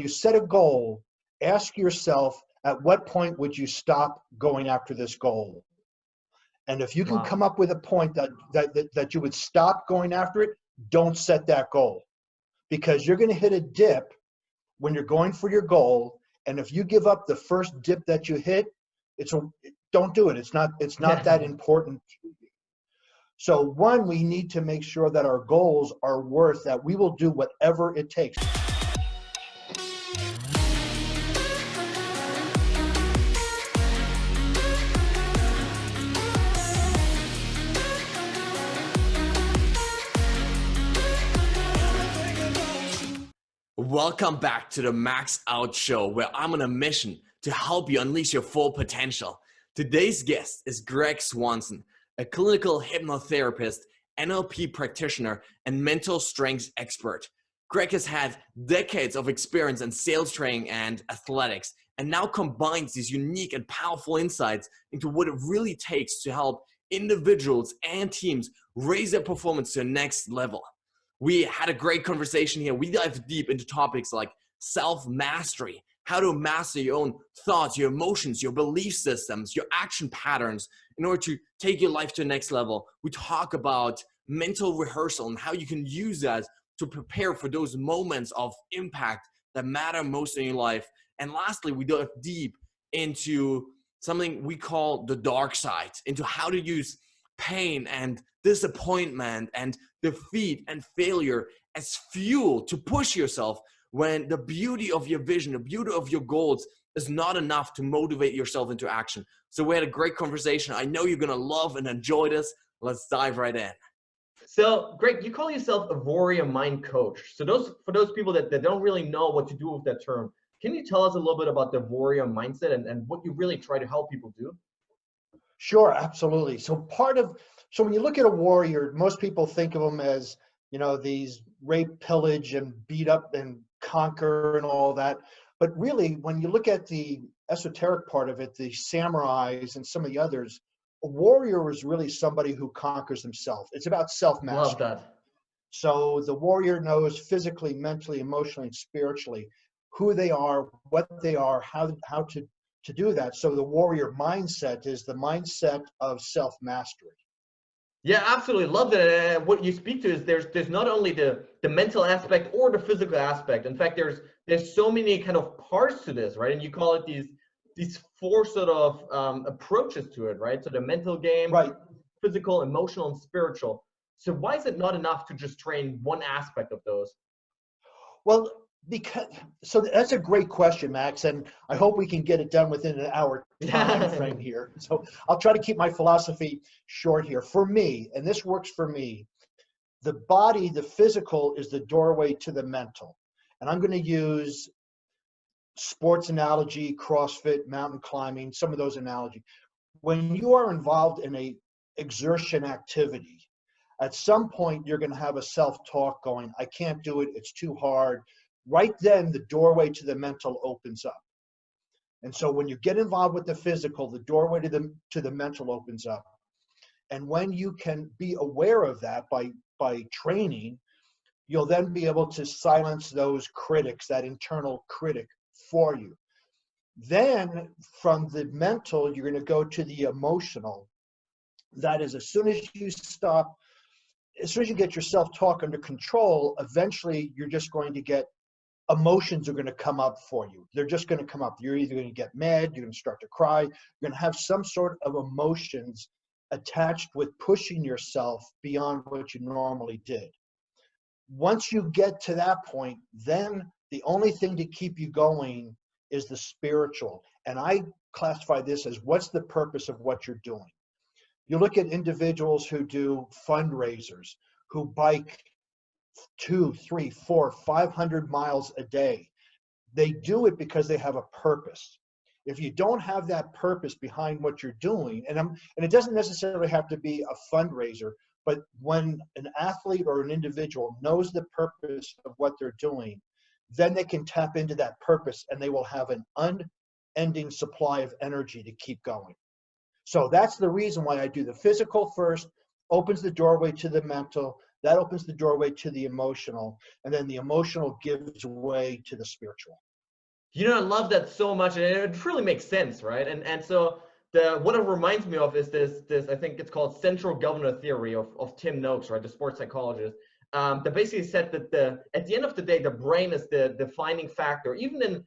you set a goal, ask yourself, at what point would you stop going after this goal? And if you can come up with a point that you would stop going after it, don't set that goal, because you're going to hit a dip when you're going for your goal. And if you give up the first dip that you hit, don't do it. It's not that important. So one, we need to make sure that our goals are worth that we will do whatever it takes. Welcome back to the Max Out Show, where I'm on a mission to help you unleash your full potential. Today's guest is Gregg Swanson, a clinical hypnotherapist, NLP practitioner, and mental strength expert. Gregg has had decades of experience in sales training and athletics, and now combines these unique and powerful insights into what it really takes to help individuals and teams raise their performance to the next level. We had a great conversation here. We dive deep into topics like self-mastery, how to master your own thoughts, your emotions, your belief systems, your action patterns in order to take your life to the next level. We talk about mental rehearsal and how you can use that to prepare for those moments of impact that matter most in your life. And lastly, we dive deep into something we call the dark side, into how to use pain and disappointment and defeat and failure as fuel to push yourself when the beauty of your vision, the beauty of your goals is not enough to motivate yourself into action. So we had a great conversation. I know you're going to love and enjoy this. Let's dive right in. So Greg, you call yourself a warrior mind coach. So for those people that don't really know what to do with that term, can you tell us a little bit about the warrior mindset and what you really try to help people do? Sure, absolutely. So when you look at a warrior, most people think of them as, these rape, pillage, and beat up and conquer and all that. But really, when you look at the esoteric part of it, the samurais and some of the others, a warrior is really somebody who conquers himself. It's about self-mastery. Love that. So the warrior knows physically, mentally, emotionally, and spiritually who they are, what they are, how to do that. So the warrior mindset is the mindset of self-mastery. Yeah, absolutely. Love that. What you speak to is there's not only the mental aspect or the physical aspect. In fact, there's so many kind of parts to this, right? And you call it these four sort of approaches to it, right? So the mental game, right, physical, emotional, and spiritual. So why is it not enough to just train one aspect of those? Well, so that's a great question, Max, and I hope we can get it done within an hour time frame here. So I'll try to keep my philosophy short here. For me, and this works for me, the body, the physical, is the doorway to the mental. And I'm going to use sports analogy, CrossFit, mountain climbing, some of those analogies. When you are involved in a exertion activity, at some point you're going to have a self-talk going, I can't do it, it's too hard. Right then, the doorway to the mental opens up. And so when you get involved with the physical, the doorway to the mental opens up. And when you can be aware of that by training, you'll then be able to silence those critics, that internal critic for you. Then from the mental, you're going to go to the emotional. That is, as soon as you get your self-talk under control, eventually you're just going to get emotions are going to come up for you. They're just going to come up. You're either going to get mad, you're going to start to cry, you're going to have some sort of emotions attached with pushing yourself beyond what you normally did. Once you get to that point, then the only thing to keep you going is the spiritual. And I classify this as what's the purpose of what you're doing. You look at individuals who do fundraisers, who bike 2, 3, 4, 500 miles a day. They do it because they have a purpose. If you don't have that purpose behind what you're doing, and it doesn't necessarily have to be a fundraiser, but when an athlete or an individual knows the purpose of what they're doing, then they can tap into that purpose and they will have an unending supply of energy to keep going. So that's the reason why I do the physical first, opens the doorway to the mental, that opens the doorway to the emotional, and then the emotional gives way to the spiritual. I love that so much, and it really makes sense, right? And so the what it reminds me of is this I think it's called central governor theory of Tim Noakes, right, the sports psychologist, that basically said that at the end of the day, the brain is the defining factor, even in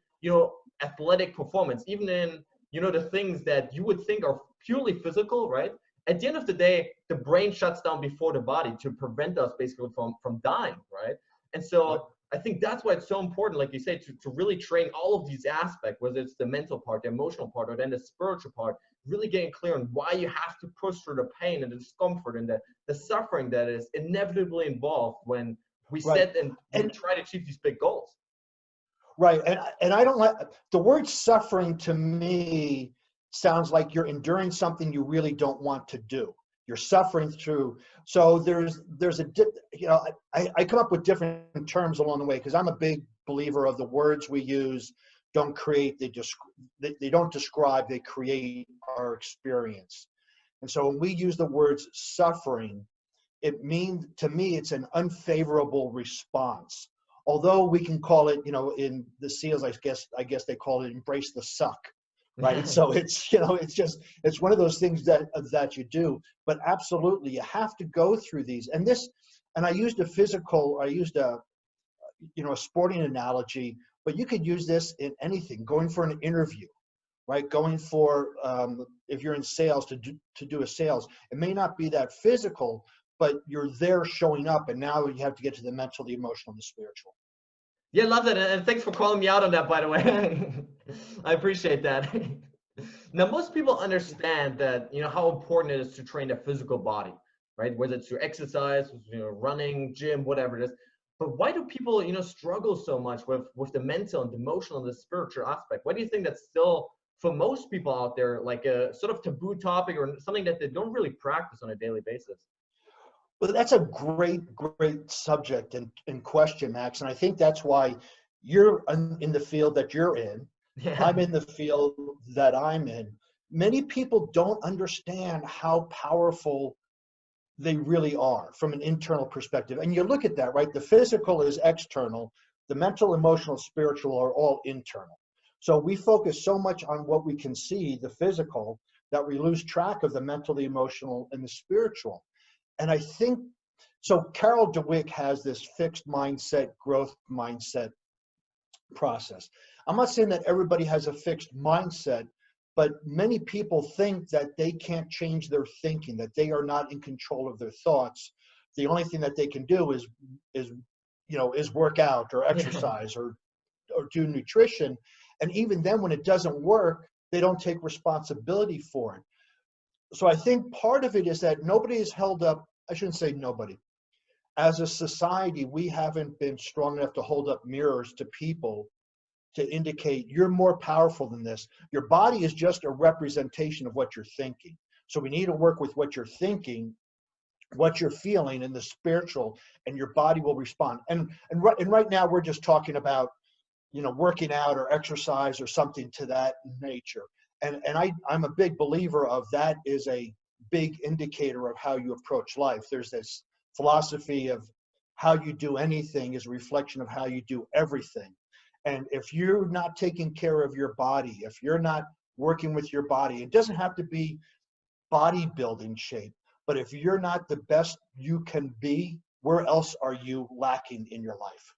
athletic performance, even in the things that you would think are purely physical, right? At the end of the day, the brain shuts down before the body to prevent us basically from dying, right? And Right. so I think that's why it's so important, like you say, to really train all of these aspects, whether it's the mental part, the emotional part, or then the spiritual part, really getting clear on why you have to push through the pain and the discomfort and the suffering that is inevitably involved when we Right. set and we And try to achieve these big goals. right. And I don't like the word suffering. To me sounds like you're enduring something you really don't want to do. You're suffering through. So there's I come up with different terms along the way because I'm a big believer of the words we use don't create, they don't describe, they create our experience. And so when we use the words suffering, it means, to me, it's an unfavorable response. Although we can call it, in the SEALs, I guess they call it embrace the suck, right? So it's, it's one of those things that you do. But absolutely, you have to go through these. And I used a sporting analogy, but you could use this in anything. Going for an interview, right? Going for if you're in sales to do a sales, it may not be that physical, but you're there showing up, and now you have to get to the mental, the emotional, the spiritual. Yeah, love that, and thanks for calling me out on that, by the way. I appreciate that. Now, most people understand that how important it is to train the physical body, right? Whether it's through exercise, running, gym, whatever it is. But why do people struggle so much with the mental and the emotional and the spiritual aspect? Why do you think that's still, for most people out there, like a sort of taboo topic or something that they don't really practice on a daily basis? Well, that's a great subject and question, Max. And I think that's why you're in the field that you're in. Yeah. I'm in the field that I'm in. Many people don't understand how powerful they really are from an internal perspective. And you look at that, right? The physical is external, the mental, emotional, spiritual are all internal. So we focus so much on what we can see, the physical, that we lose track of the mental, the emotional, and the spiritual. And I think so. Carol Dweck has this fixed mindset, growth mindset process. I'm not saying that everybody has a fixed mindset, but many people think that they can't change their thinking, that they are not in control of their thoughts. The only thing that they can do is work out or Yeah. exercise or do nutrition. And even then, when it doesn't work, they don't take responsibility for it. So I think part of it is that nobody is held up. I shouldn't say nobody. As a society, we haven't been strong enough to hold up mirrors to people to indicate you're more powerful than this. Your body is just a representation of what you're thinking. So we need to work with what you're thinking, what you're feeling, and the spiritual, and your body will respond. And right now we're just talking about working out or exercise or something to that nature. And I'm a big believer of that is a big indicator of how you approach life. There's this philosophy of how you do anything is a reflection of how you do everything. And if you're not taking care of your body, if you're not working with your body, it doesn't have to be bodybuilding shape, but if you're not the best you can be, where else are you lacking in your life?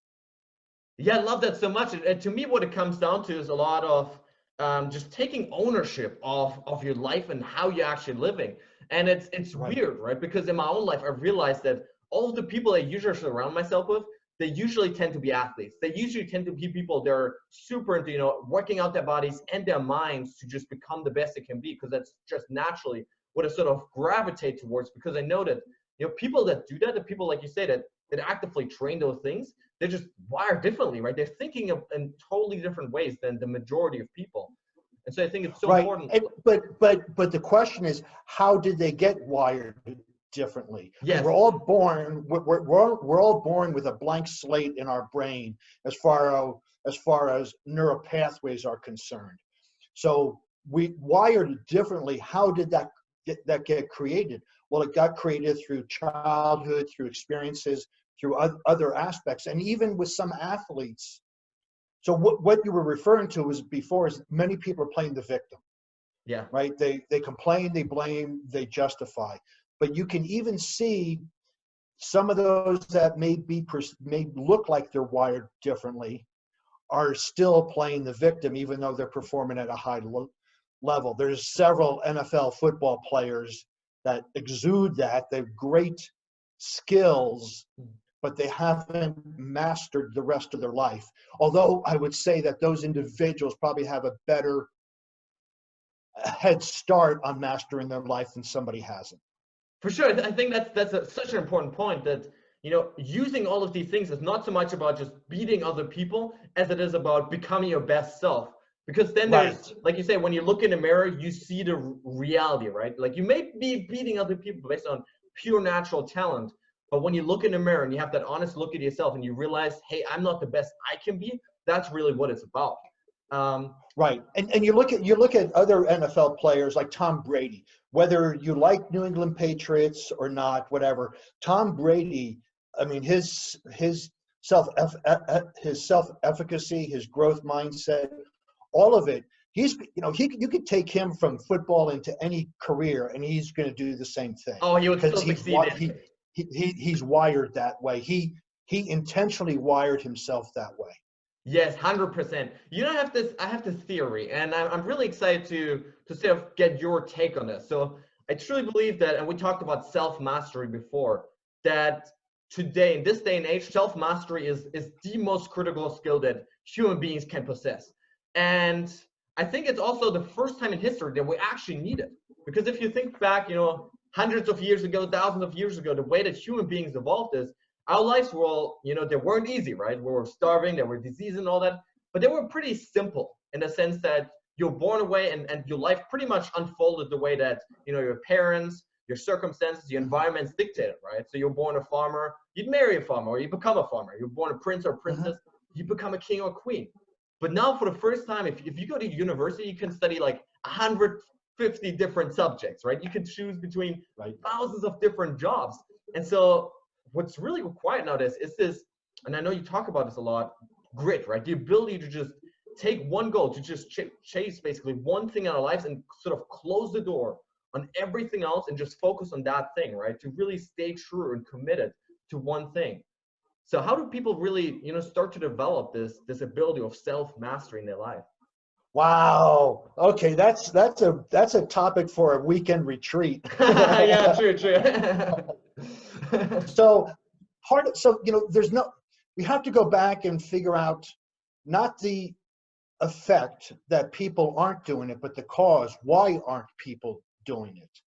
Yeah, I love that so much. And to me, what it comes down to is a lot of just taking ownership of your life and how you're actually living. And it's Right. weird, right? Because in my own life, I've realized that all of the people I usually surround myself with, they usually tend to be athletes. They usually tend to be people that are super into, working out their bodies and their minds to just become the best they can be, because that's just naturally what I sort of gravitate towards, because I know that, people that do that, the people, like you say, that actively train those things, they're just wired differently, right? They're thinking of in totally different ways than the majority of people. And so I think it's so Right. important. But the question is, how did they get wired differently? Because Yes. we're all born with a blank slate in our brain as far as neural pathways are concerned. So we wired differently. How did that get created? Well, it got created through childhood, through experiences, through other aspects, and even with some athletes, So what you were referring to was before is many people are playing the victim, Yeah. right? They complain, they blame, they justify. But you can even see some of those that may look like they're wired differently are still playing the victim, even though they're performing at a high level. There's several NFL football players that exude that. They have great skills, but they haven't mastered the rest of their life. Although I would say that those individuals probably have a better head start on mastering their life than somebody hasn't. For sure. I think that's such an important point, that, using all of these things is not so much about just beating other people as it is about becoming your best self. Because then there's, like you say, when you look in the mirror, you see the reality, right? Like, you may be beating other people based on pure natural talent, but when you look in the mirror and you have that honest look at yourself and you realize, hey, I'm not the best I can be, that's really what it's about. Right. And you look at other NFL players like Tom Brady, whether you like New England Patriots or not, whatever. Tom Brady, I mean, his self-efficacy, his growth mindset, all of it. You could take him from football into any career, and he's going to do the same thing. Oh, he would still succeed. He's wired that way. He intentionally wired himself that way. Yes, 100%. I have this theory, and I'm really excited to sort of get your take on this. So I truly believe that, and we talked about self-mastery before, that today, in this day and age, self-mastery is the most critical skill that human beings can possess. And I think it's also the first time in history that we actually need it. Because if you think back, hundreds of years ago, thousands of years ago, the way that human beings evolved is, our lives were all, they weren't easy, right? We were starving, there were diseases and all that, but they were pretty simple in the sense that you're born away and your life pretty much unfolded the way that, your parents, your circumstances, your environments dictated, right? So you're born a farmer, you'd marry a farmer, or you become a farmer. You're born a prince or a princess, you become a king or queen. But now for the first time, if you go to university, you can study like 150 different subjects, right? You can choose between thousands of different jobs. And so what's really required nowadays is this, and I know you talk about this a lot, grit, right? The ability to just take one goal, to just chase basically one thing in our lives and sort of close the door on everything else and just focus on that thing, right? To really stay true and committed to one thing. So how do people really, start to develop this ability of self-mastery in their life? Wow. Okay, that's a topic for a weekend retreat. Yeah, true. So we have to go back and figure out not the effect that people aren't doing it, but the cause. Why aren't people doing it?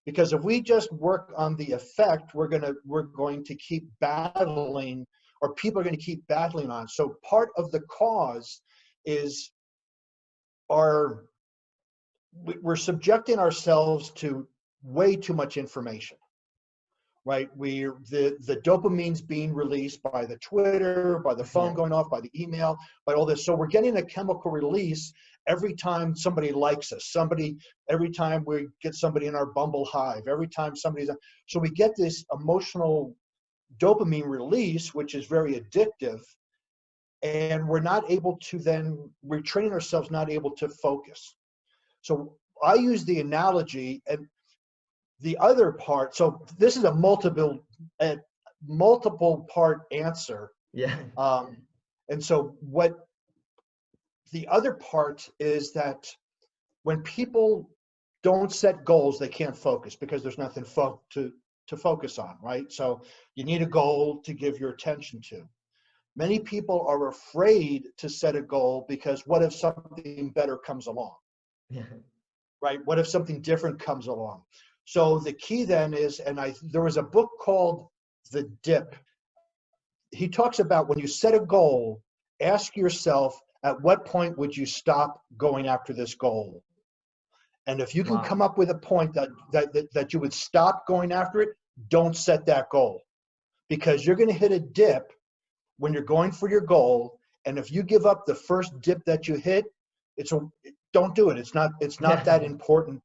Because if we just work on the effect, we're going to keep battling, or people are going to keep battling on. So part of the cause is we're subjecting ourselves to way too much information, right? The dopamine's being released by the Twitter, by the phone going off, by the email, by all this. So we're getting a chemical release every time somebody likes us, every time we get somebody in our Bumble Hive, every time so we get this emotional dopamine release, which is very addictive. And we're training ourselves not able to focus. So I use the analogy, and the other part, so this is a multiple part answer. Yeah. And so what the other part is that when people don't set goals, they can't focus because there's nothing to focus on, right? So you need a goal to give your attention to. Many people are afraid to set a goal because what if something better comes along? Yeah. Right? What if something different comes along? So the key then is, there was a book called The Dip. He talks about when you set a goal, ask yourself, at what point would you stop going after this goal? And if you can come up with a point that you would stop going after it, don't set that goal, because you're going to hit a dip when you're going for your goal. And if you give up the first dip that you hit, don't do it. It's not that important.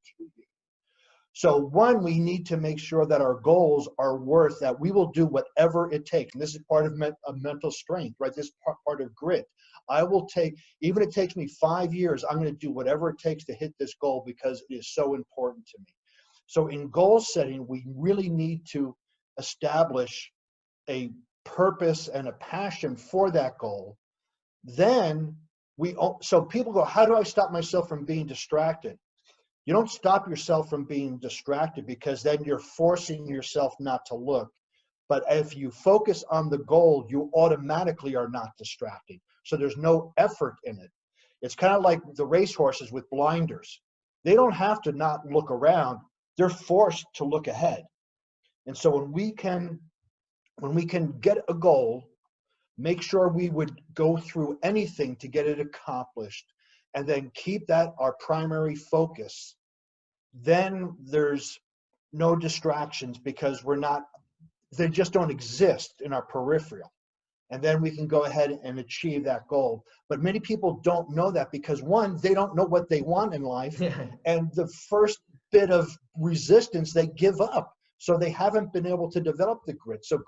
So one, we need to make sure that our goals are worth that we will do whatever it takes. And this is part of mental strength, right? This part of grit. I will take, even if it takes me 5 years, I'm going to do whatever it takes to hit this goal because it is so important to me. So in goal setting, we really need to establish a purpose and a passion for that goal. Then so people go, how do I stop myself from being distracted? You don't stop yourself from being distracted because then you're forcing yourself not to look. But if you focus on the goal, you automatically are not distracted. So there's no effort in it. It's kind of like the racehorses with blinders. They don't have to not look around. They're forced to look ahead. And so when we can get a goal, make sure we would go through anything to get it accomplished, and then keep that our primary focus, then there's no distractions because they just don't exist in our peripheral. And then we can go ahead and achieve that goal. But many people don't know that because, one, they don't know what they want in life. And the first bit of resistance, they give up. So they haven't been able to develop the grit. So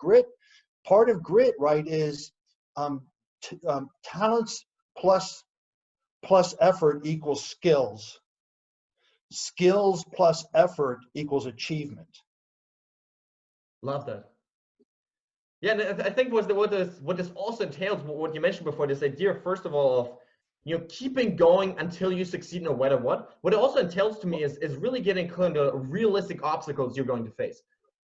part of grit, right, is talents plus effort equals skills. Skills plus effort equals achievement. Love that. Yeah, and I think what this also entails, what you mentioned before, this idea, first of all, of keeping going until you succeed no matter what. What it also entails to me is really getting kind of realistic obstacles you're going to face.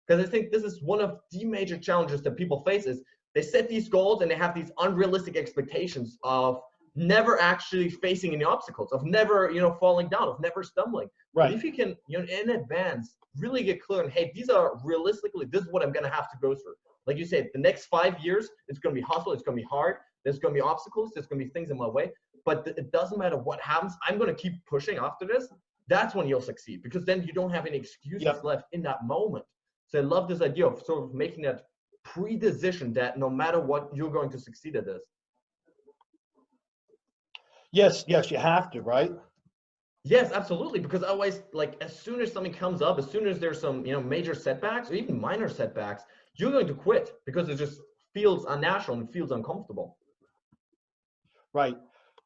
Because I think this is one of the major challenges that people face is they set these goals and they have these unrealistic expectations of never actually facing any obstacles, of never, falling down, of never stumbling. Right. But if you can, in advance, really get clear on, hey, these are realistically, this is what I'm going to have to go through. Like you said, the next 5 years, it's going to be hustle, it's going to be hard, there's going to be obstacles, there's going to be things in my way, but it doesn't matter what happens, I'm going to keep pushing after this. That's when you'll succeed, because then you don't have any excuses left in that moment. So I love this idea of sort of making that pre-decision that no matter what, you're going to succeed at this. Yes, you have to, right? Yes, absolutely. Because otherwise, like as soon as something comes up, as soon as there's some, major setbacks or even minor setbacks, you're going to quit because it just feels unnatural and feels uncomfortable. Right.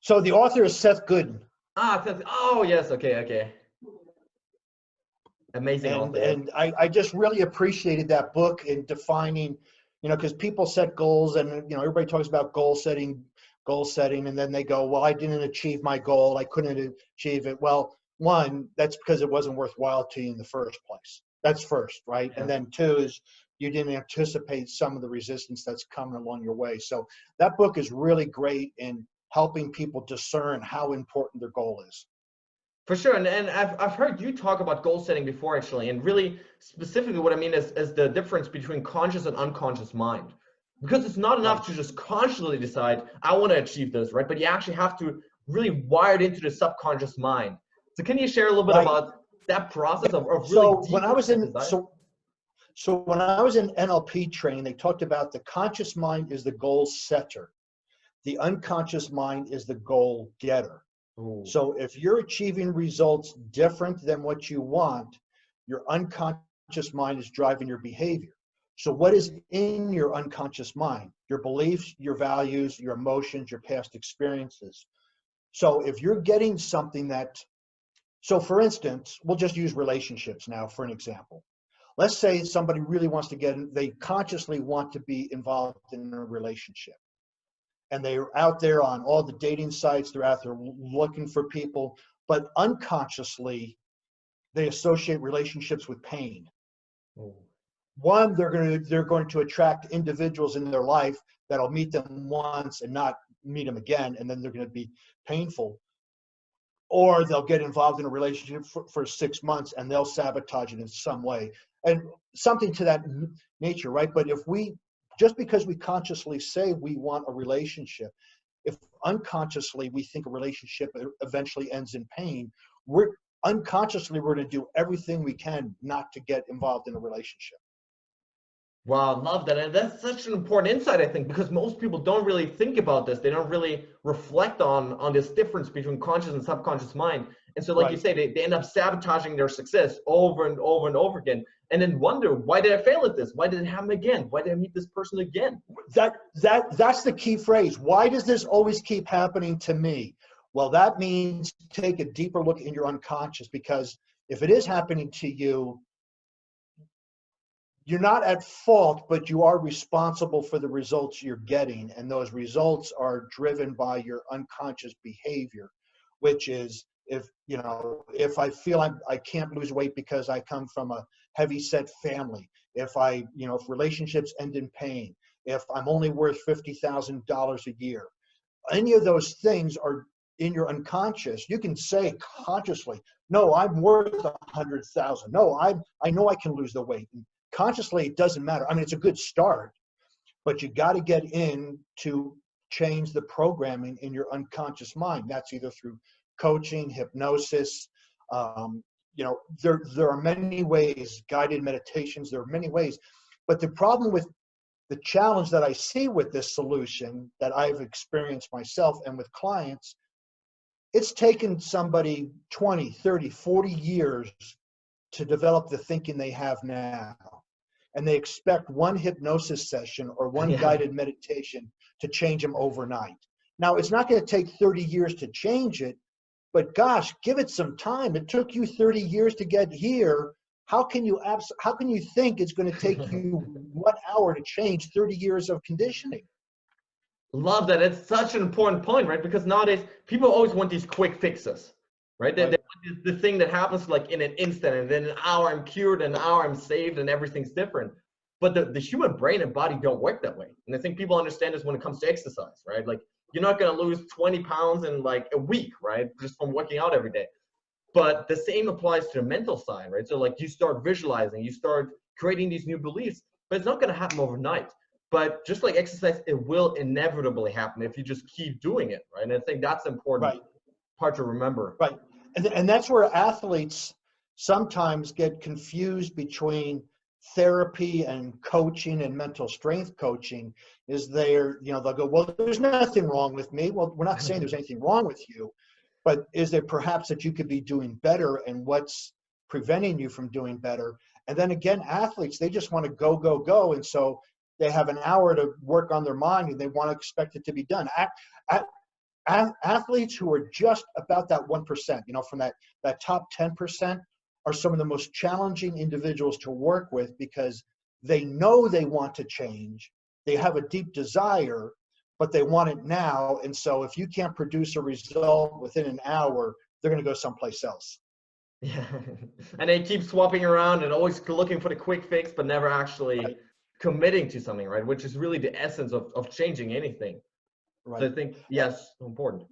So the author is Seth Godin. Oh yes, okay. Amazing author. And I just really appreciated that book in defining, because people set goals and, everybody talks about goal setting, and then they go, well, I didn't achieve my goal. I couldn't achieve it. Well, one, that's because it wasn't worthwhile to you in the first place. That's first, right? Yeah. And then two is you didn't anticipate some of the resistance that's coming along your way. So that book is really great in helping people discern how important their goal is. For sure, and I've heard you talk about goal setting before, actually, and really specifically what I mean is the difference between conscious and unconscious mind. Because it's not enough to just consciously decide, I want to achieve this, right? But you actually have to really wire it into the subconscious mind. So can you share a little bit about that process of really so when I was in so when I was in NLP training, they talked about the conscious mind is the goal setter. The unconscious mind is the goal getter. Ooh. So if you're achieving results different than what you want, your unconscious mind is driving your behavior. So what is in your unconscious mind? Your beliefs, your values, your emotions, your past experiences. So if you're getting something so for instance, we'll just use relationships now for an example. Let's say somebody really wants to they consciously want to be involved in a relationship. And they're out there on all the dating sites, they're out there looking for people, but unconsciously, they associate relationships with pain. Oh. One, they're going to attract individuals in their life that'll meet them once and not meet them again, and then they're going to be painful. Or they'll get involved in a relationship for 6 months and they'll sabotage it in some way. And something to that nature, right? But just because we consciously say we want a relationship, if unconsciously we think a relationship eventually ends in pain, we're going to do everything we can not to get involved in a relationship. Wow, love that. And that's such an important insight, I think, because most people don't really think about this. They don't really reflect on this difference between conscious and subconscious mind. And so, like you Right. say, they end up sabotaging their success over and over and over again, and then wonder, why did I fail at this? Why did it happen again? Why did I meet this person again? That's the key phrase. Why does this always keep happening to me? Well, that means take a deeper look in your unconscious, because if it is happening to you, you're not at fault, but you are responsible for the results you're getting. And those results are driven by your unconscious behavior, which is, if I feel I can't lose weight because I come from a heavy set family, if relationships end in pain, if I'm only worth $50,000 a year, any of those things are in your unconscious. You can say consciously, no, I'm worth 100,000. No, I know I can lose the weight. And consciously, it doesn't matter. I mean, it's a good start, but you got to get in to change the programming in your unconscious mind. That's either through coaching, hypnosis. There are many ways, guided meditations, there are many ways. But the problem with the challenge that I see with this solution that I've experienced myself and with clients, it's taken somebody 20, 30, 40 years to develop the thinking they have now. And they expect one hypnosis session or one Yeah. guided meditation to change them overnight. Now, it's not going to take 30 years to change it, but gosh, give it some time. It took you 30 years to get here. How can you think it's going to take you 1 hour to change 30 years of conditioning? Love that. It's such an important point, right? Because nowadays people always want these quick fixes, right? They Right. want the thing that happens like in an instant, and then an hour I'm cured, and an hour I'm saved, and everything's different. But the human brain and body don't work that way. And I think people understand this when it comes to exercise, right? Like, you're not going to lose 20 pounds in like a week, right? Just from working out every day. But the same applies to the mental side, right? So like, you start visualizing, you start creating these new beliefs, but it's not going to happen overnight. But just like exercise, it will inevitably happen if you just keep doing it, right? And I think that's an important Right. part to remember. Right. And that's where athletes sometimes get confused between therapy and coaching and mental strength coaching. Is they'll go, well, there's nothing wrong with me. Well, we're not saying there's anything wrong with you, but is there perhaps that you could be doing better, and what's preventing you from doing better? And then again, athletes, they just want to go, go, go. And so they have an hour to work on their mind and they want to expect it to be done. Athletes who are just about that 1%, from that top 10%, are some of the most challenging individuals to work with, because they know they want to change. They have a deep desire, but they want it now. And so if you can't produce a result within an hour, they're going to go someplace else. Yeah. And they keep swapping around and always looking for the quick fix, but never actually Right. committing to something, right? Which is really the essence of changing anything. Right. So I think, yes, important.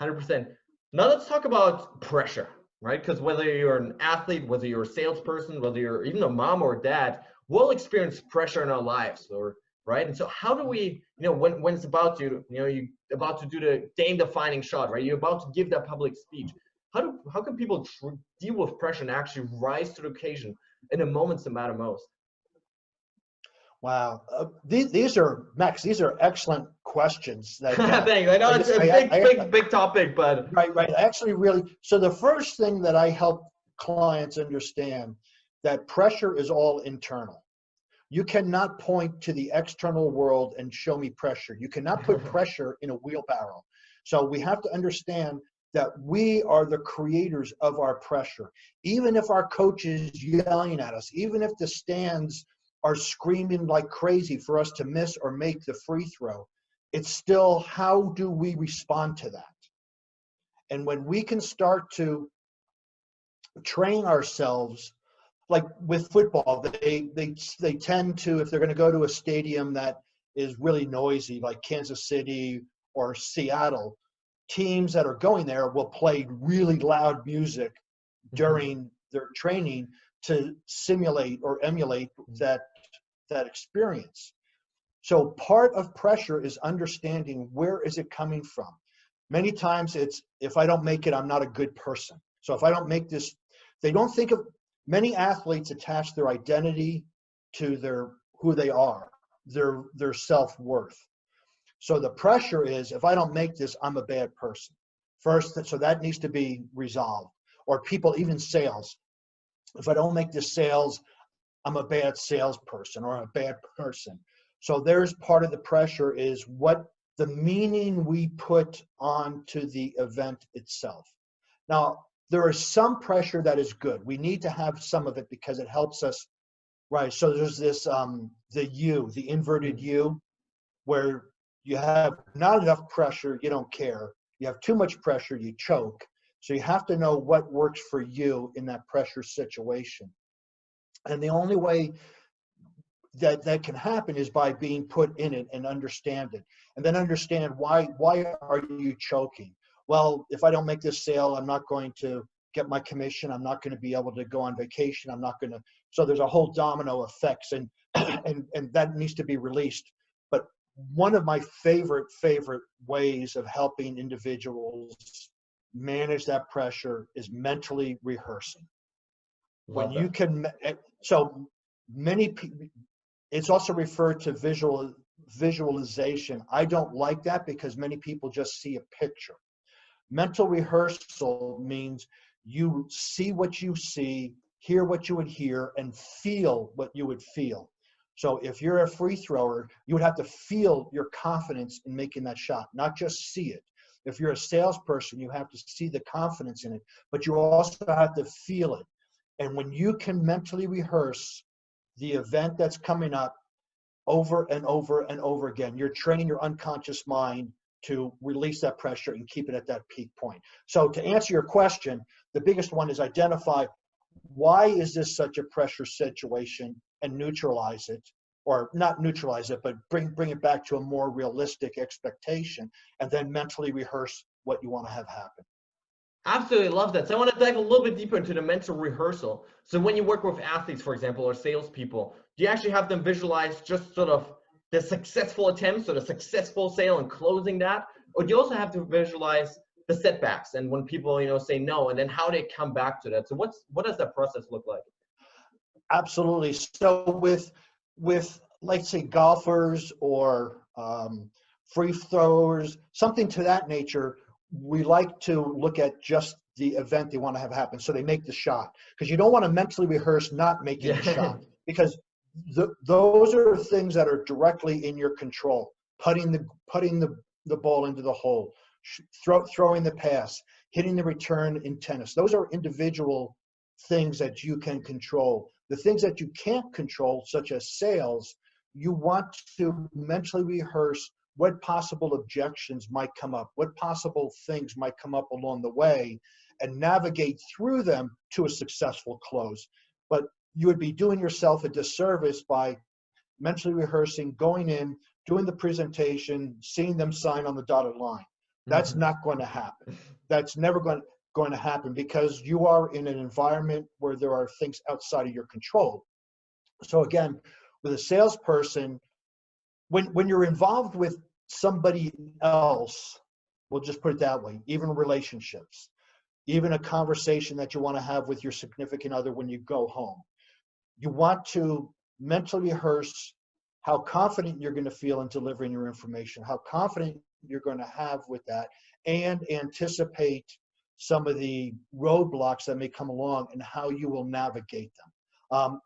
100%. Now let's talk about pressure, right? Because whether you're an athlete, whether you're a salesperson, whether you're even a mom or a dad, we'll experience pressure in our lives, right? And so how do we, when it's about you about to do the game-defining shot, right? You're about to give that public speech. How can people deal with pressure and actually rise to the occasion in the moments that matter most? Wow. These are, Max, these are excellent questions. That Thanks. I know it's a big topic, but right. Actually, really. So the first thing that I help clients understand, that pressure is all internal. You cannot point to the external world and show me pressure. You cannot put pressure in a wheelbarrow. So we have to understand that we are the creators of our pressure. Even if our coach is yelling at us, even if the stands are screaming like crazy for us to miss or make the free throw, it's still, how do we respond to that? And when we can start to train ourselves, like with football, they tend to, if they're going to go to a stadium that is really noisy, like Kansas City or Seattle, teams that are going there will play really loud music during their training to simulate or emulate that experience. So part of pressure is understanding, where is it coming from? Many times it's, if I don't make it, I'm not a good person. So if I don't make this, they don't think of, many athletes attach their identity to their who they are, their self-worth. So the pressure is, if I don't make this, I'm a bad person. First, so that needs to be resolved. Or people, even sales. If I don't make this sales, I'm a bad salesperson or a bad person. So there's part of the pressure is what the meaning we put onto the event itself. Now, there is some pressure that is good. We need to have some of it because it helps us, right? So there's this, the U, the inverted U, where you have not enough pressure, you don't care. You have too much pressure, you choke. So you have to know what works for you in that pressure situation. And the only way that that can happen is by being put in it and understand it. And then understand why are you choking? Well, if I don't make this sale, I'm not going to get my commission. I'm not going to be able to go on vacation. I'm not going to. So there's a whole domino effects, and and that needs to be released. But one of my favorite ways of helping individuals manage that pressure is mentally rehearsing. When you can, so many people, it's also referred to visualization. I don't like that because many people just see a picture. Mental rehearsal means you see what you see, hear what you would hear, and feel what you would feel. So if you're a free thrower, you would have to feel your confidence in making that shot, not just see it. If you're a salesperson, you have to see the confidence in it, but you also have to feel it. And when you can mentally rehearse the event that's coming up over and over and over again, you're training your unconscious mind to release that pressure and keep it at that peak point. So to answer your question, the biggest one is identify why is this such a pressure situation and neutralize it, or not neutralize it, but bring it back to a more realistic expectation, and then mentally rehearse what you want to have happen. Absolutely love that. So I want to dive a little bit deeper into the mental rehearsal. So when you work with athletes, for example, or salespeople, do you actually have them visualize just sort of the successful attempts or the successful sale and closing that? Or do you also have to visualize the setbacks and when people, say no, and then how they come back to that? So what does that process look like? Absolutely. So with let's say golfers or free throwers, something to that nature, we like to look at just the event they want to have happen. So they make the shot, because you don't want to mentally rehearse not making the shot, because those are things that are directly in your control. Putting the ball into the hole, throwing the pass, hitting the return in tennis. Those are individual things that you can control. The things that you can't control, such as sales, you want to mentally rehearse what possible objections might come up, what possible things might come up along the way, and navigate through them to a successful close. But you would be doing yourself a disservice by mentally rehearsing, going in, doing the presentation, seeing them sign on the dotted line. That's not going to happen. That's never going to happen, because you are in an environment where there are things outside of your control. So again, with a salesperson, when you're involved with somebody else, we'll just put it that way, even relationships, even a conversation that you want to have with your significant other when you go home, you want to mentally rehearse how confident you're going to feel in delivering your information, how confident you're going to have with that, and anticipate some of the roadblocks that may come along and how you will navigate them.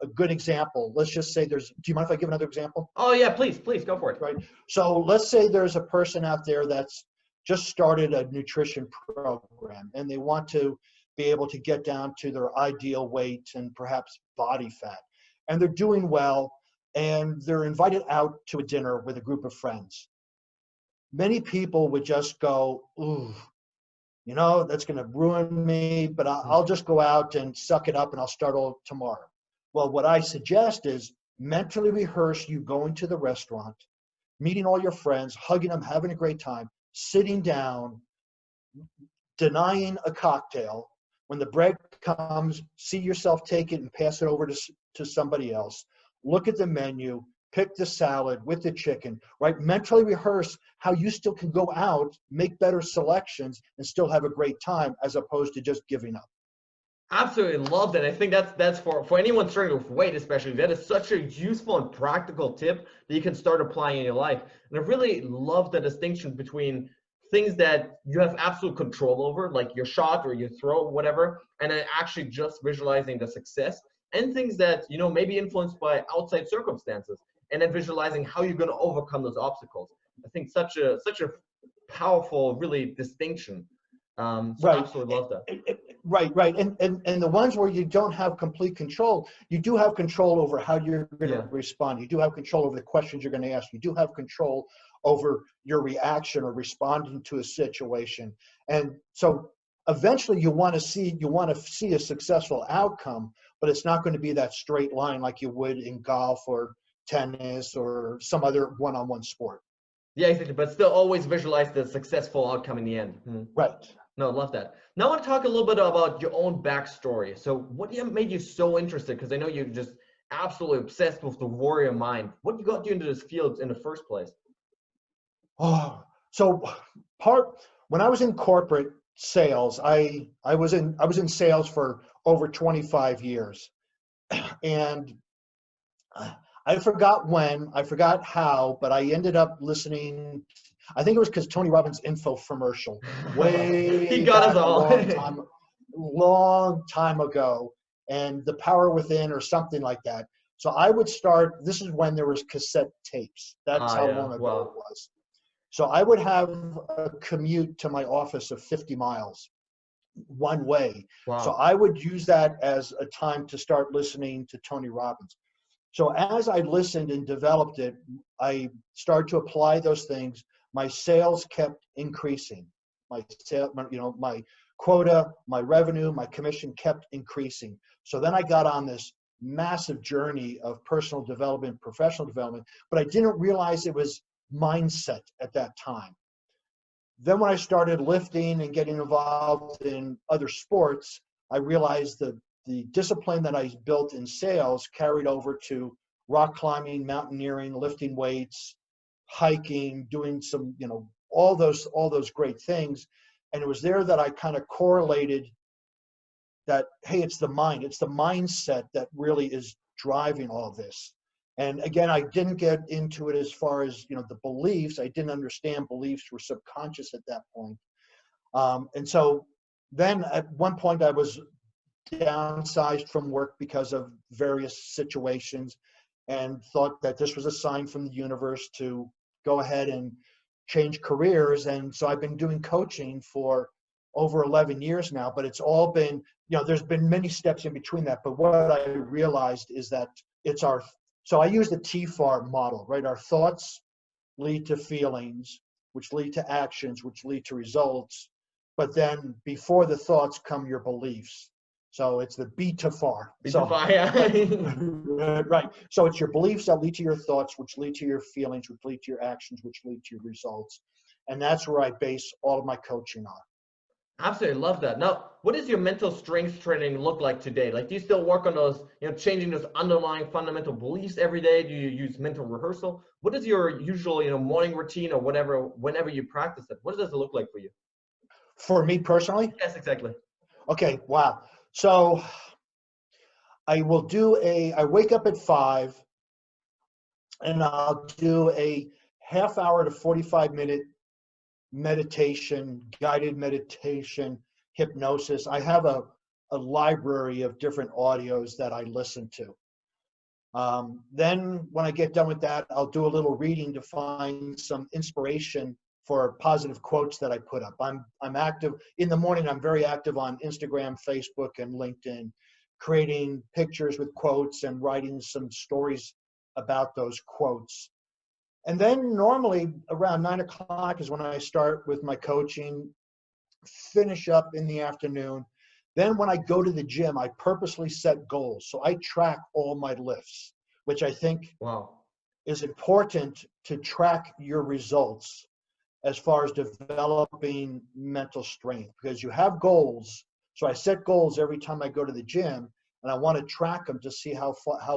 A good example, let's just say do you mind if I give another example? Oh yeah, please go for it. Right. So let's say there's a person out there that's just started a nutrition program and they want to be able to get down to their ideal weight and perhaps body fat. And they're doing well, and they're invited out to a dinner with a group of friends. Many people would just go, ooh, that's going to ruin me, but I'll just go out and suck it up and I'll start all tomorrow. Well, what I suggest is mentally rehearse you going to the restaurant, meeting all your friends, hugging them, having a great time, sitting down, denying a cocktail. When the break comes, see yourself take it and pass it over to somebody else. Look at the menu, pick the salad with the chicken, right? Mentally rehearse how you still can go out, make better selections, and still have a great time, as opposed to just giving up. Absolutely love that. I think that's for anyone struggling with weight, especially. That is such a useful and practical tip that you can start applying in your life. And I really love the distinction between things that you have absolute control over, like your shot or your throw, whatever, and then actually just visualizing the success, and things that may be influenced by outside circumstances, and then visualizing how you're going to overcome those obstacles. I think such a powerful, really distinction. So Right. absolutely love that. Right. And the ones where you don't have complete control, you do have control over how you're going to respond. You do have control over the questions you're going to ask. You do have control over your reaction or responding to a situation. And so eventually you want to see a successful outcome, but it's not going to be that straight line like you would in golf or tennis or some other one-on-one sport. Yeah, exactly. But still always visualize the successful outcome in the end. Right. No, love that. Now I want to talk a little bit about your own backstory. So what made you so interested? Because I know you're just absolutely obsessed with the warrior mind. What got you into this field in the first place? Oh, so when I was in corporate sales, I was in sales for over 25 years. And I forgot how, but I ended up listening. I think it was because Tony Robbins' infomercial way He got us back all. long time ago, and The Power Within or something like that. So I would start. This is when there was cassette tapes. That's how long ago it was. So I would have a commute to my office of 50 miles one way. Wow. So I would use that as a time to start listening to Tony Robbins. So as I listened and developed it, I started to apply those things. My sales kept increasing. My quota, my revenue, my commission kept increasing. So then I got on this massive journey of personal development, professional development, but I didn't realize it was mindset at that time. Then when I started lifting and getting involved in other sports, I realized that the discipline that I built in sales carried over to rock climbing, mountaineering, lifting weights, hiking, doing some, all those great things. And it was there that I kind of correlated that, hey, it's the mindset that really is driving all this. And again, I didn't get into it as far as, the beliefs. I didn't understand beliefs were subconscious at that point. And so then at one point I was downsized from work because of various situations and thought that this was a sign from the universe to go ahead and change careers. And so I've been doing coaching for over 11 years now, but it's all been, there's been many steps in between that. But what I realized is that so I use the TFAR model, right? Our thoughts lead to feelings, which lead to actions, which lead to results. But then before the thoughts come your beliefs. So it's the BTFAR. Right. So it's your beliefs that lead to your thoughts, which lead to your feelings, which lead to your actions, which lead to your results. And that's where I base all of my coaching on. Absolutely love that. Now, what does your mental strength training look like today? Like, do you still work on those, changing those underlying fundamental beliefs every day? Do you use mental rehearsal? What is your usual, morning routine or whatever, whenever you practice it? What does it look like for you? For me personally? Yes, exactly. Okay, wow. So I wake up at 5 and I'll do a half hour to 45-minute meditation, guided meditation, hypnosis. I have a library of different audios that I listen to. Then when I get done with that, I'll do a little reading to find some inspiration for positive quotes that I put up. I'm active in the morning. I'm very active on Instagram, Facebook, and LinkedIn, creating pictures with quotes and writing some stories about those quotes. And then normally around 9 o'clock is when I start with my coaching, finish up in the afternoon. Then when I go to the gym, I purposely set goals. So I track all my lifts, which I think is important to track your results as far as developing mental strength, because you have goals. So I set goals every time I go to the gym, and I want to track them to see how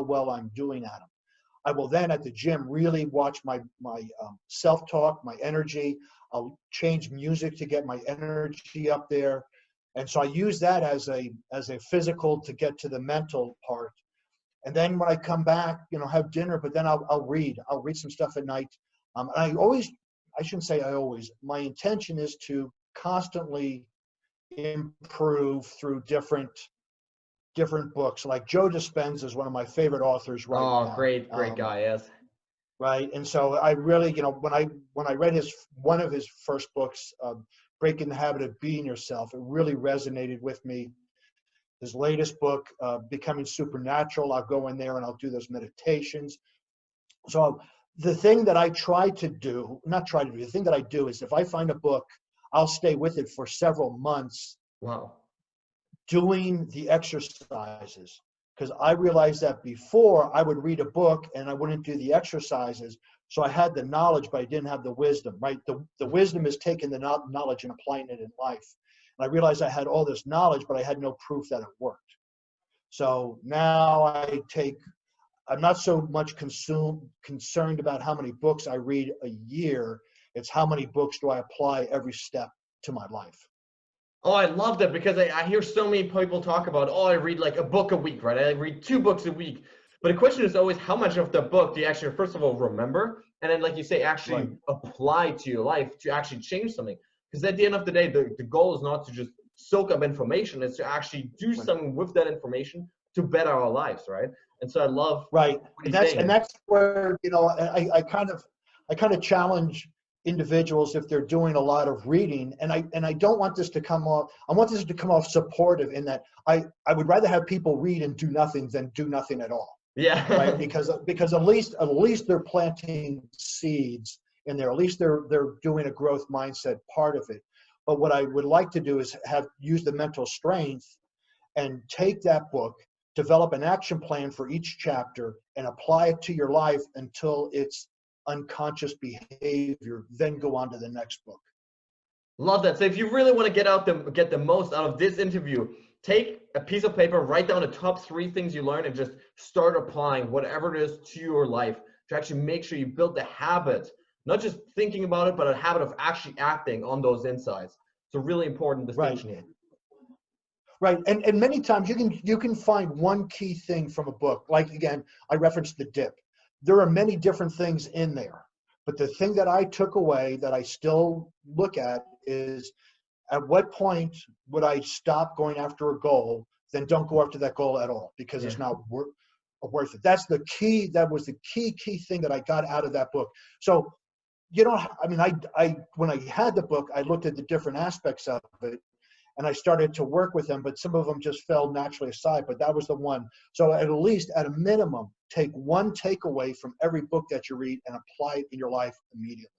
well I'm doing at them. I will then at the gym really watch my self-talk, my energy. I'll change music to get my energy up there. And so I use that as a physical to get to the mental part. And then when I come back, have dinner, but then I'll read some stuff at night. And I shouldn't say I always, my intention is to constantly improve through different books. Like Joe Dispenza is one of my favorite authors right now. Oh, great guy, yes. Right. And so I really, when I read one of his first books, Breaking the Habit of Being Yourself, it really resonated with me. His latest book, Becoming Supernatural, I'll go in there and I'll do those meditations. So the thing that I the thing that I do is if I find a book, I'll stay with it for several months. Wow. Doing the exercises. Because I realized that before I would read a book and I wouldn't do the exercises. So I had the knowledge, but I didn't have the wisdom, right? The wisdom is taking the knowledge and applying it in life. And I realized I had all this knowledge, but I had no proof that it worked. So now I'm not so much concerned about how many books I read a year. It's how many books do I apply every step to my life. Oh, I love that, because I hear so many people talk about, oh, I read like a book a week, right? I read 2 books a week. But the question is always, how much of the book do you actually, first of all, remember? And then, like you say, actually apply to your life to actually change something. Because at the end of the day, the goal is not to just soak up information. It's to actually do something with that information to better our lives, right? And so I love what that's where, I kind of challenge individuals if they're doing a lot of reading, and I don't want this to come off. I want this to come off supportive in that I would rather have people read and do nothing than do nothing at all. Yeah. Right. Because at least they're planting seeds in there. At least they're doing a growth mindset part of it. But what I would like to do is use the mental strength and take that book, develop an action plan for each chapter, and apply it to your life until it's unconscious behavior, then go on to the next book. Love that. So if you really want to get the most out of this interview, take a piece of paper, write down the top 3 things you learned, and just start applying whatever it is to your life to actually make sure you build the habit, not just thinking about it, but a habit of actually acting on those insights. It's a really important distinction here. Right. And many times you can find one key thing from a book. Like, again, I referenced the dip. There are many different things in there, but the thing that I took away that I still look at is, at what point would I stop going after a goal? Then don't go after that goal at all, because it's not worth it. That's the key. That was the key thing that I got out of that book. So, when I had the book, I looked at the different aspects of it, and I started to work with them, but some of them just fell naturally aside, but that was the one. So at a minimum, take one takeaway from every book that you read and apply it in your life immediately.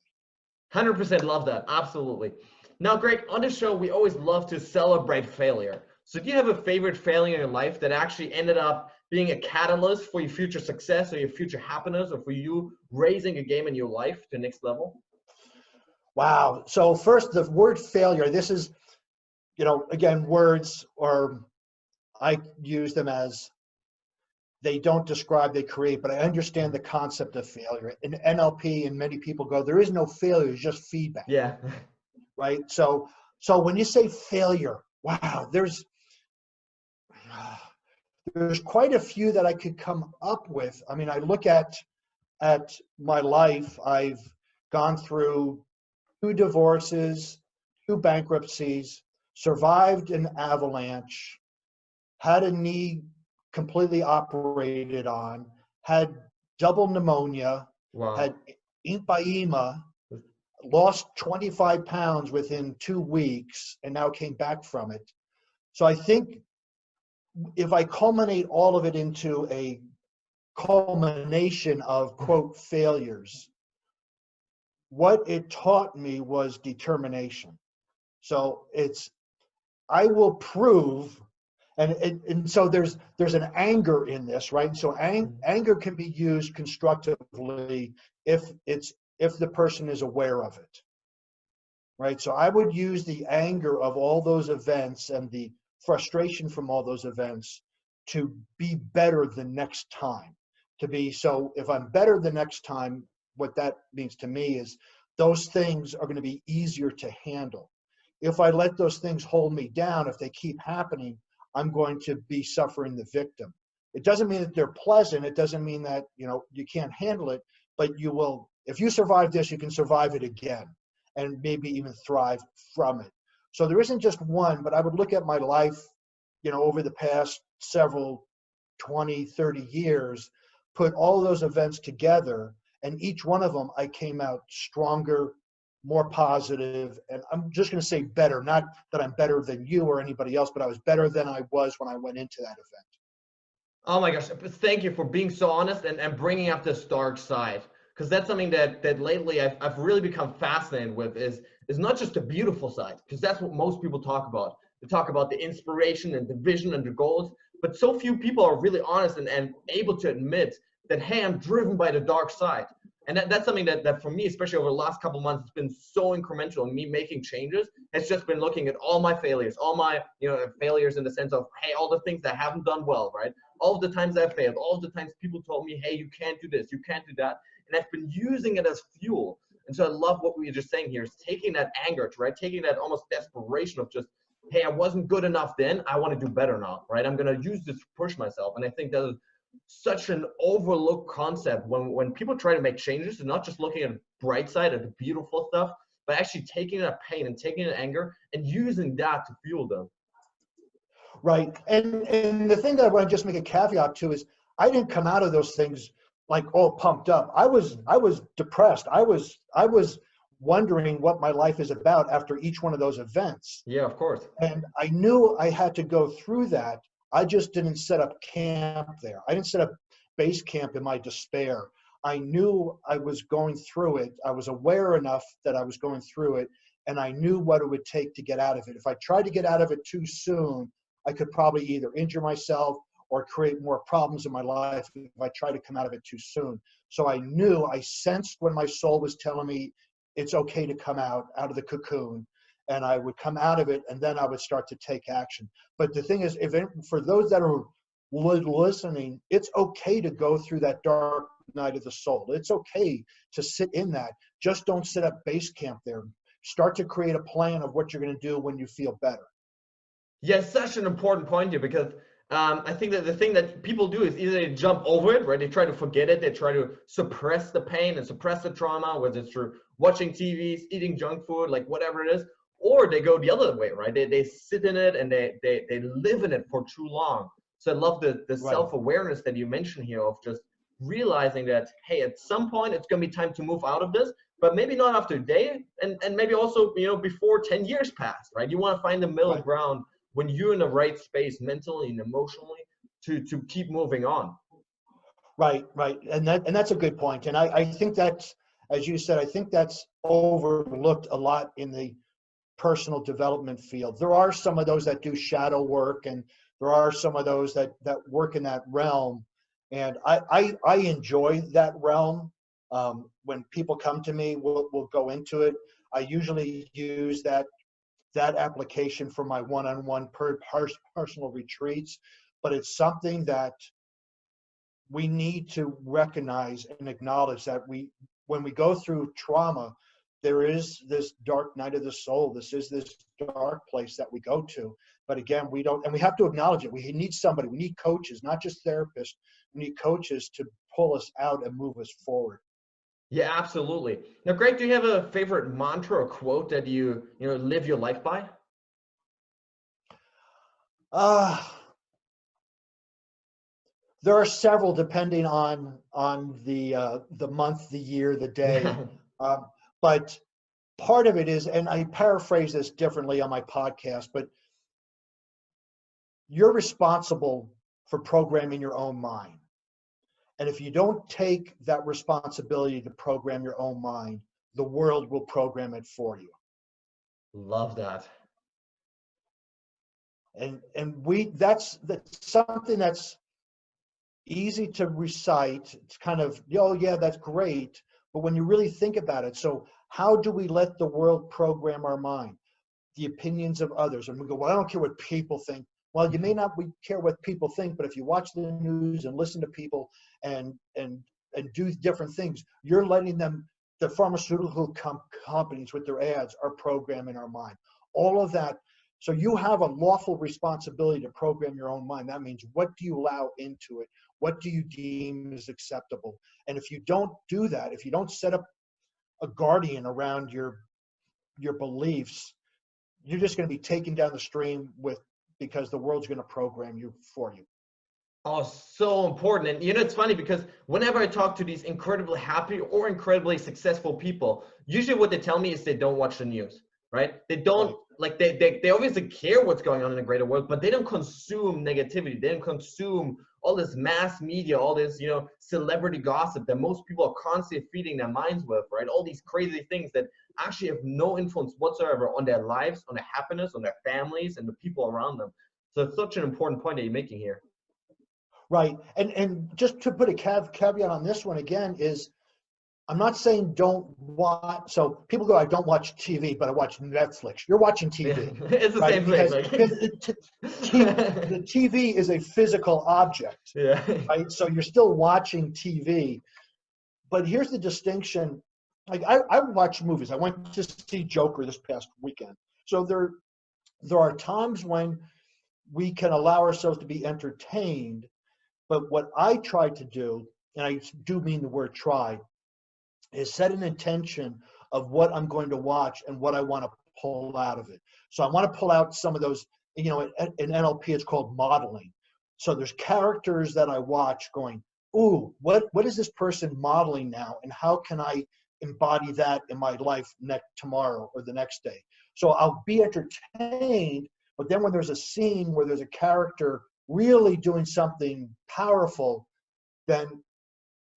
100% love that. Absolutely. Now, Greg, on the show, we always love to celebrate failure. So do you have a favorite failure in your life that actually ended up being a catalyst for your future success or your future happiness, or for you raising a game in your life to the next level? Wow. So first, the word failure, this is, again, words, or I use them as they don't describe, they create, but I understand the concept of failure. In NLP, and many people go, there is no failure, it's just feedback. Yeah. Right. So when you say failure, wow, there's quite a few that I could come up with. I mean, I look at my life. I've gone through 2 divorces, 2 bankruptcies, survived an avalanche, had a knee completely operated on, had double pneumonia, had emphysema, lost 25 pounds within 2 weeks, and now came back from it. So I think if I culminate all of it into a culmination of, quote, failures, what it taught me was determination. So I will prove, and so there's an anger in this, right? So anger can be used constructively if the person is aware of it, right? So I would use the anger of all those events and the frustration from all those events to be better the next time. So if I'm better the next time, what that means to me is those things are going to be easier to handle. if I let those things hold me down, if they keep happening, I'm going to be suffering the victim. It doesn't mean that they're pleasant. It doesn't mean that, you can't handle it, but you will, if you survive this, you can survive it again and maybe even thrive from it. So there isn't just one, but I would look at my life, over the past several 20, 30 years, put all those events together, and each one of them, I came out stronger, more positive, and I'm just going to say better, not that I'm better than you or anybody else, but I was better than I was when I went into that event. Oh my gosh, thank you for being so honest and bringing up this dark side. Because that's something that lately I've really become fascinated with is not just the beautiful side, because that's what most people talk about. They talk about the inspiration and the vision and the goals, but so few people are really honest and able to admit that, hey, I'm driven by the dark side. And that's something that for me, especially over the last couple of months, it's been so incremental in me making changes. It's just been looking at all my failures, all my failures in the sense of, hey, all the things I haven't done well, right? All of the times I failed, all of the times people told me, hey, you can't do this, you can't do that. And I've been using it as fuel. And so I love what we were just saying here is taking that anger, right? Taking that almost desperation of just, hey, I wasn't good enough then, I want to do better now, right? I'm going to use this to push myself. And I think that is such an overlooked concept when people try to make changes and not just looking at the bright side, at the beautiful stuff, but actually taking that pain and taking that anger and using that to fuel them. Right. And the thing that I want to just make a caveat to is I didn't come out of those things like all pumped up. I was depressed. I was wondering what my life is about after each one of those events. Yeah, of course. And I knew I had to go through that. I just didn't set up camp there. I didn't set up base camp in my despair. I knew I was going through it. I was aware enough that I was going through it, and I knew what it would take to get out of it. If I tried to get out of it too soon, I could probably either injure myself or create more problems in my life if I tried to come out of it too soon. So I sensed when my soul was telling me it's okay to come out of the cocoon, and I would come out of it, and then I would start to take action. But the thing is, for those that are listening, it's okay to go through that dark night of the soul. It's okay to sit in that. Just don't set up base camp there. Start to create a plan of what you're going to do when you feel better. Yeah, such an important point here, because I think that the thing that people do is either they jump over it, right? They try to forget it. They try to suppress the pain and suppress the trauma, whether it's through watching TVs, eating junk food, like whatever it is, or they go the other way, right? They sit in it and they live in it for too long. So I love the Right. self-awareness that you mentioned here of just realizing that, hey, at some point it's going to be time to move out of this, but maybe not after a day, and maybe also, before 10 years pass, right? You want to find the middle Right. ground when you're in the right space mentally and emotionally to keep moving on. Right. And that's a good point. And I think that's, as you said, I think that's overlooked a lot in the personal development field. There are some of those that do shadow work, and there are some of those that work in that realm. And I enjoy that realm. When people come to me, we'll go into it. I usually use that application for my one-on-one personal retreats, but it's something that we need to recognize and acknowledge that when we go through trauma, there is this dark night of the soul. This is this dark place that we go to. But again, we have to acknowledge it. We need somebody. We need coaches, not just therapists. We need coaches to pull us out and move us forward. Yeah, absolutely. Now, Greg, do you have a favorite mantra or quote that you live your life by? There are several, depending on the month, the year, the day. But part of it is, and I paraphrase this differently on my podcast, but you're responsible for programming your own mind. And if you don't take that responsibility to program your own mind, the world will program it for you. Love that. And that's something that's easy to recite. It's kind of, oh yeah, that's great. But when you really think about it, so how do we let the world program our mind? The opinions of others. And we go, well, I don't care what people think. Well, you may not care what people think, but if you watch the news and listen to people and do different things, you're letting them, the pharmaceutical companies with their ads are programming our mind. all of that. So you have a lawful responsibility to program your own mind. That means, what do you allow into it? What do you deem as acceptable? And if you don't do that, if you don't set up a guardian around your beliefs, you're just going to be taken down the stream because the world's going to program you for you. Oh, so important. And you know, it's funny because whenever I talk to these incredibly happy or incredibly successful people, usually what they tell me is they don't watch the news, right? They don't, like, they obviously care what's going on in the greater world, but they don't consume negativity. They don't consume all this mass media, all this, you know, celebrity gossip that most people are constantly feeding their minds with, right? All these crazy things that actually have no influence whatsoever on their lives, on their happiness, on their families, and the people around them. So it's such an important point that you're making here. Right. And just to put a caveat on this one again is, I'm not saying don't watch. So people go, I don't watch TV, but I watch Netflix. You're watching TV. Yeah, it's the right? same Because thing. the TV is a physical object. Yeah. Right. So you're still watching TV. But here's the distinction. Like, I watch movies. I went to see Joker this past weekend. So there are times when we can allow ourselves to be entertained. But what I try to do, and I do mean the word try, is set an intention of what I'm going to watch and what I want to pull out of it. So I want to pull out some of those, you know, in NLP it's called modeling. So there's characters that I watch going, ooh, what is this person modeling now? And how can I embody that in my life tomorrow or the next day? So I'll be entertained, but then when there's a scene where there's a character really doing something powerful, then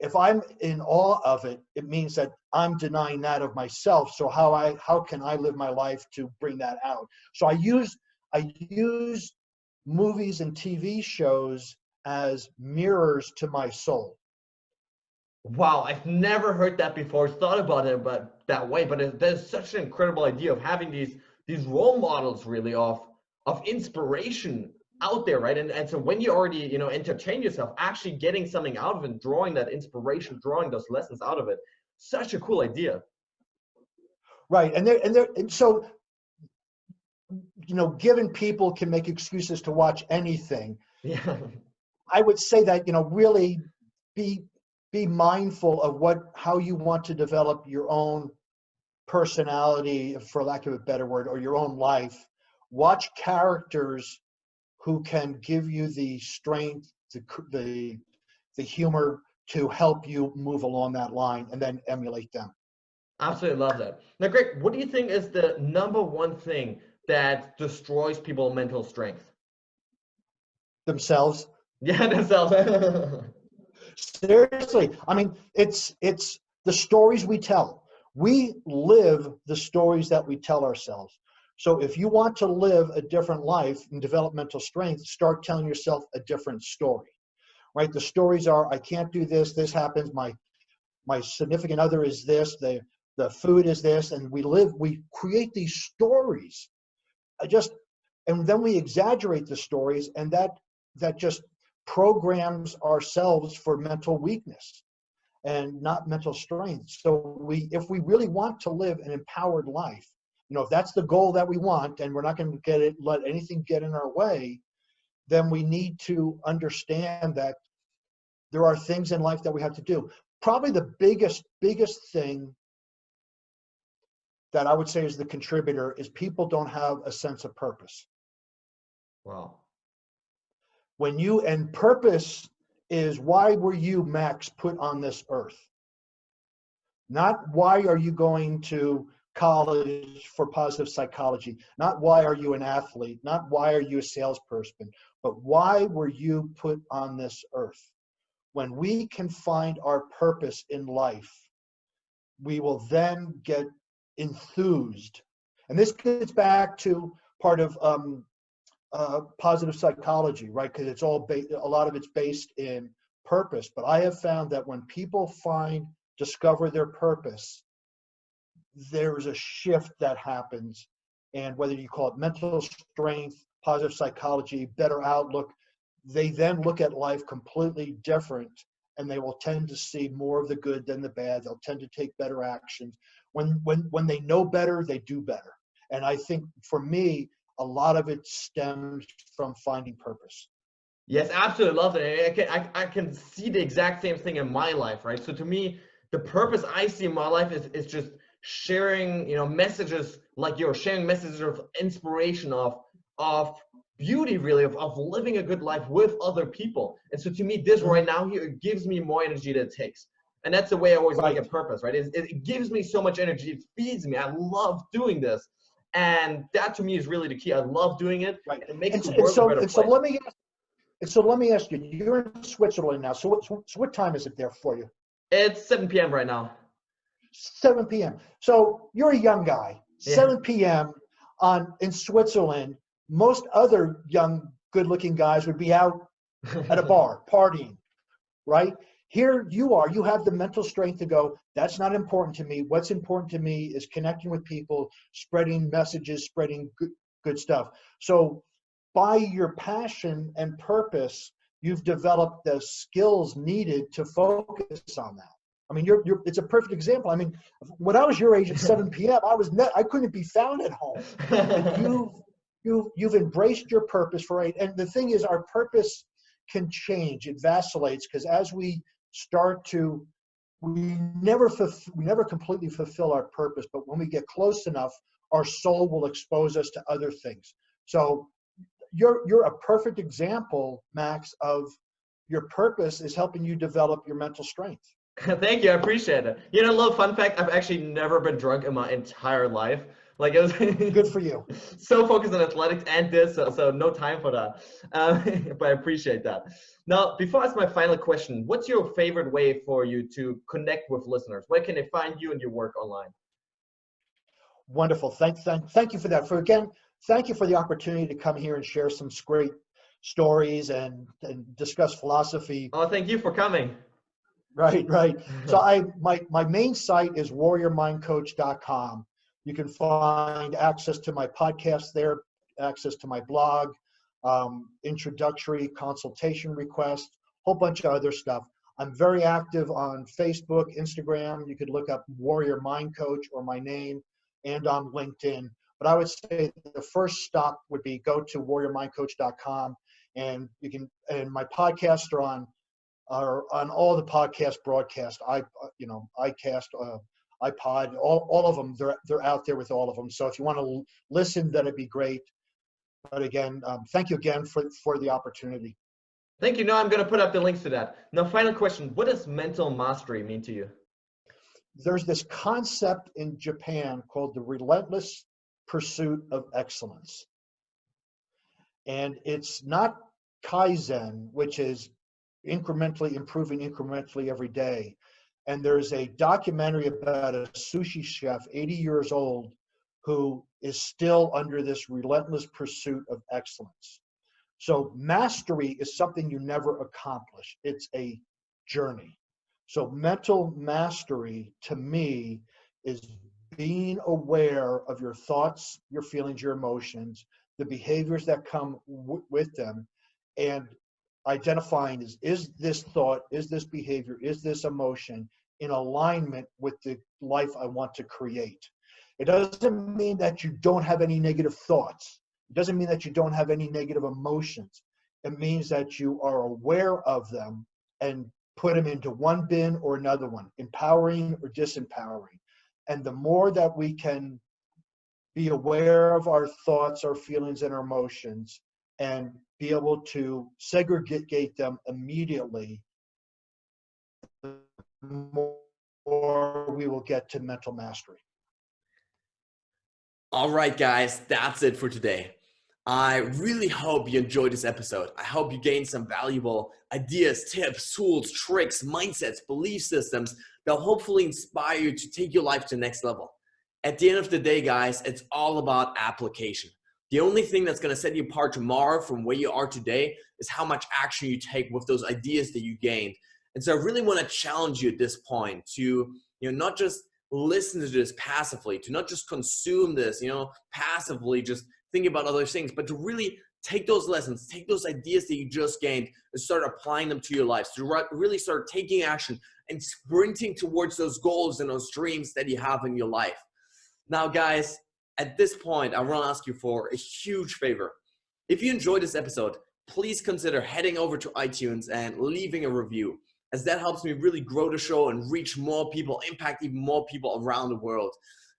if I'm in awe of it, it means that I'm denying that of myself. So how can I live my life to bring that out? So I use movies and TV shows as mirrors to my soul. Wow, I've never heard that before, thought about it but that way, but there's such an incredible idea of having these role models really of inspiration out there, right? And so when you already, you know, entertain yourself, actually getting something out of it, drawing that inspiration, drawing those lessons out of it, such a cool idea. Right. And so, you know, given people can make excuses to watch anything, Yeah. I would say that, you know, really be mindful of how you want to develop your own personality, for lack of a better word, or your own life. Watch characters who can give you the strength, the humor to help you move along that line, and then emulate them. Absolutely love that. Now, Greg, what do you think is the #1 thing that destroys people's mental strength? Themselves. Yeah, themselves. Seriously, I mean, it's the stories we tell. We live the stories that we tell ourselves. So if you want to live a different life and develop mental strength, start telling yourself a different story, right? The stories are, I can't do this, this happens, my significant other is this, the food is this, and we create these stories. And then we exaggerate the stories, and that just programs ourselves for mental weakness and not mental strength. So if we really want to live an empowered life, you know, if that's the goal that we want, and we're not going to let anything get in our way, then we need to understand that there are things in life that we have to do. Probably the biggest thing that I would say is the contributor is people don't have a sense of purpose. Wow. And purpose is, why were you, Max, put on this earth? Not why are you going to college for positive psychology, not why are you an athlete, not why are you a salesperson, but why were you put on this earth? When we can find our purpose in life, we will then get enthused. And this gets back to part of positive psychology, right? Because it's a lot of it's based in purpose. But I have found that when people discover their purpose, there's a shift that happens. And whether you call it mental strength, positive psychology, better outlook, they then look at life completely different, and they will tend to see more of the good than the bad. They'll tend to take better actions. When they know better, they do better. And I think for me, a lot of it stems from finding purpose. Yes, absolutely love it. I can see the exact same thing in my life, right? So to me, the purpose I see in my life is just sharing, messages like you're sharing messages of inspiration, of beauty, really, of living a good life with other people. And so to me, this right now here, it gives me more energy than it takes. And that's the way I always look at purpose, right? It gives me so much energy. It feeds me. I love doing this. And that to me is really the key. I love doing it. Right. And it makes the And world a better place. So let me ask you, you're in Switzerland now. So what time is it there for you? It's 7 p.m. right now. 7 p.m. So you're a young guy. 7 p.m. in Switzerland. Most other young, good-looking guys would be out at a bar partying, right? Here you are. You have the mental strength to go, that's not important to me. What's important to me is connecting with people, spreading messages, spreading good stuff. So by your passion and purpose, you've developed the skills needed to focus on that. I mean, it's a perfect example. I mean, when I was your age at 7 p.m., I couldn't be found at home. And you've embraced your purpose for it. And the thing is, our purpose can change. It vacillates because as we start to, we never completely fulfill our purpose, but when we get close enough, our soul will expose us to other things. So you're a perfect example, Max, of your purpose is helping you develop your mental strength. Thank you. I appreciate it. A little fun fact, I've actually never been drunk in my entire life. Like it was good for you. So focused on athletics and this, so no time for that. But I appreciate that. Now, before I ask my final question, what's your favorite way for you to connect with listeners? Where can they find you and your work online? Wonderful. Thank you for that. Thank you for the opportunity to come here and share some great stories and discuss philosophy. Oh, thank you for coming. Right. So my main site is warriormindcoach.com. You can find access to my podcast there, access to my blog, introductory consultation requests, whole bunch of other stuff. I'm very active on Facebook, Instagram. You could look up Warrior Mind Coach or my name, and on LinkedIn. But I would say the first stop would be go to warriormindcoach.com, and my podcasts are on all the podcast broadcasts. iCast, iPod, all of them. They're out there with all of them. So if you want to listen, that'd be great. But again, thank you again for the opportunity. Thank you. Now I'm going to put up the links to that. Now, final question: what does mental mastery mean to you? There's this concept in Japan called the relentless pursuit of excellence, and it's not Kaizen, which is improving incrementally every day. And there's a documentary about a sushi chef, 80 years old, who is still under this relentless pursuit of excellence. So mastery is something you never accomplish. It's a journey. So mental mastery to me is being aware of your thoughts, your feelings, your emotions, the behaviors that come with them, and identifying is this thought, is this behavior, is this emotion in alignment with the life I want to create. It doesn't mean that you don't have any negative thoughts. It doesn't mean that you don't have any negative emotions. It means that you are aware of them and put them into one bin or another one, empowering or disempowering. And the more that we can be aware of our thoughts, our feelings, and our emotions, and be able to segregate them immediately, the more we will get to mental mastery. All right, guys, that's it for today. I really hope you enjoyed this episode. I hope you gained some valuable ideas, tips, tools, tricks, mindsets, belief systems that will hopefully inspire you to take your life to the next level. At the end of the day, guys, it's all about application. The only thing that's going to set you apart tomorrow from where you are today is how much action you take with those ideas that you gained. And so I really want to challenge you at this point to, not just listen to this passively, to not just consume this, passively, just thinking about other things, but to really take those lessons, take those ideas that you just gained and start applying them to your lives, to really start taking action and sprinting towards those goals and those dreams that you have in your life. Now, guys, At this point, I want to ask you for a huge favor. If you enjoyed this episode, please consider heading over to iTunes and leaving a review, as that helps me really grow the show and reach more people, impact even more people around the world.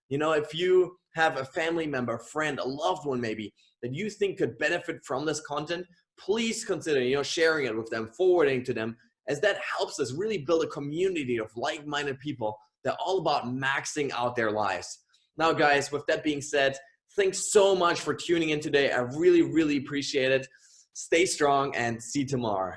You know, if you have a family member, a friend, a loved one maybe that you think could benefit from this content, please consider, you know, sharing it with them, forwarding to them, as that helps us really build a community of like-minded people that are all about maxing out their lives. Now, guys, with that being said, thanks so much for tuning in today. I really, really appreciate it. Stay strong and see you tomorrow.